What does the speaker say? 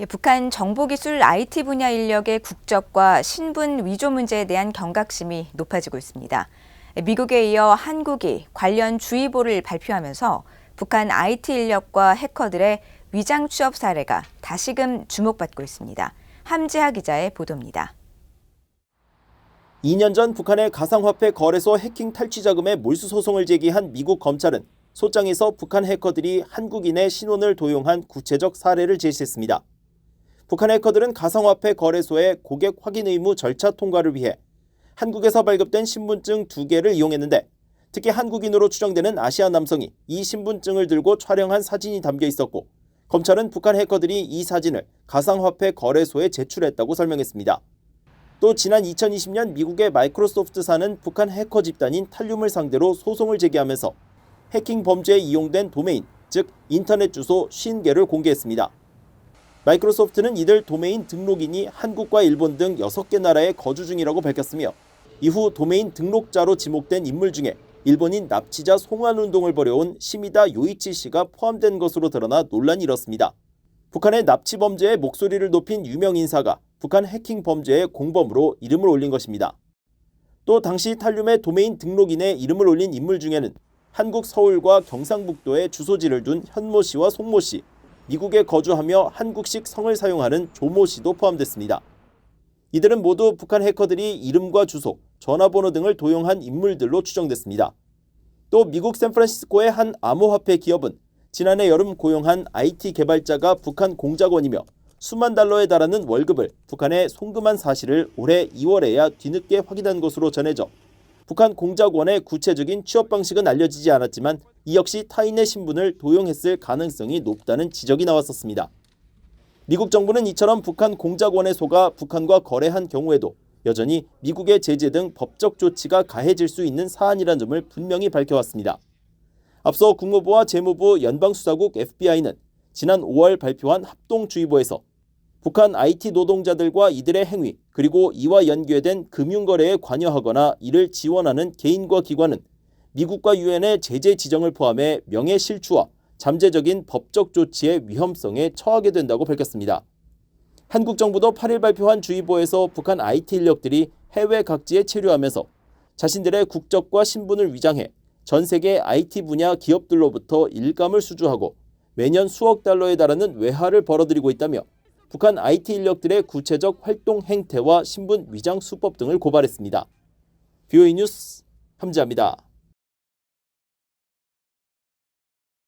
북한 정보기술 IT 분야 인력의 국적과 신분 위조 문제에 대한 경각심이 높아지고 있습니다. 미국에 이어 한국이 관련 주의보를 발표하면서 북한 IT 인력과 해커들의 위장 취업 사례가 다시금 주목받고 있습니다. 함지하 기자의 보도입니다. 2년 전 북한의 가상화폐 거래소 해킹 탈취 자금의 몰수 소송을 제기한 미국 검찰은 소장에서 북한 해커들이 한국인의 신원을 도용한 구체적 사례를 제시했습니다. 북한 해커들은 가상화폐 거래소의 고객 확인 의무 절차 통과를 위해 한국에서 발급된 신분증 2개를 이용했는데, 특히 한국인으로 추정되는 아시아 남성이 이 신분증을 들고 촬영한 사진이 담겨 있었고, 검찰은 북한 해커들이 이 사진을 가상화폐 거래소에 제출했다고 설명했습니다. 또 지난 2020년 미국의 마이크로소프트사는 북한 해커 집단인 탈륨을 상대로 소송을 제기하면서 해킹 범죄에 이용된 도메인, 즉 인터넷 주소 50개를 공개했습니다. 마이크로소프트는 이들 도메인 등록인이 한국과 일본 등 6개 나라에 거주 중이라고 밝혔으며, 이후 도메인 등록자로 지목된 인물 중에 일본인 납치자 송환운동을 벌여온 시미다 요이치 씨가 포함된 것으로 드러나 논란이 일었습니다. 북한의 납치 범죄에 목소리를 높인 유명 인사가 북한 해킹 범죄의 공범으로 이름을 올린 것입니다. 또 당시 탈륨의 도메인 등록인에 이름을 올린 인물 중에는 한국 서울과 경상북도에 주소지를 둔 현모 씨와 송모 씨, 미국에 거주하며 한국식 성을 사용하는 조모 씨도 포함됐습니다. 이들은 모두 북한 해커들이 이름과 주소, 전화번호 등을 도용한 인물들로 추정됐습니다. 또 미국 샌프란시스코의 한 암호화폐 기업은 지난해 여름 고용한 IT 개발자가 북한 공작원이며 수만 달러에 달하는 월급을 북한에 송금한 사실을 올해 2월에야 뒤늦게 확인한 것으로 전해져 북한 공작원의 구체적인 취업 방식은 알려지지 않았지만 이 역시 타인의 신분을 도용했을 가능성이 높다는 지적이 나왔었습니다. 미국 정부는 이처럼 북한 공작원에 속아 북한과 거래한 경우에도 여전히 미국의 제재 등 법적 조치가 가해질 수 있는 사안이라는 점을 분명히 밝혀왔습니다. 앞서 국무부와 재무부 연방수사국 FBI는 지난 5월 발표한 합동주의보에서 북한 IT 노동자들과 이들의 행위, 그리고 이와 연계된 금융거래에 관여하거나 이를 지원하는 개인과 기관은 미국과 유엔의 제재 지정을 포함해 명예실추와 잠재적인 법적 조치의 위험성에 처하게 된다고 밝혔습니다. 한국 정부도 8일 발표한 주의보에서 북한 IT 인력들이 해외 각지에 체류하면서 자신들의 국적과 신분을 위장해 전 세계 IT 분야 기업들로부터 일감을 수주하고 매년 수억 달러에 달하는 외화를 벌어들이고 있다며 북한 IT 인력들의 구체적 활동 행태와 신분 위장 수법 등을 고발했습니다. BOE 뉴스 함지하입니다.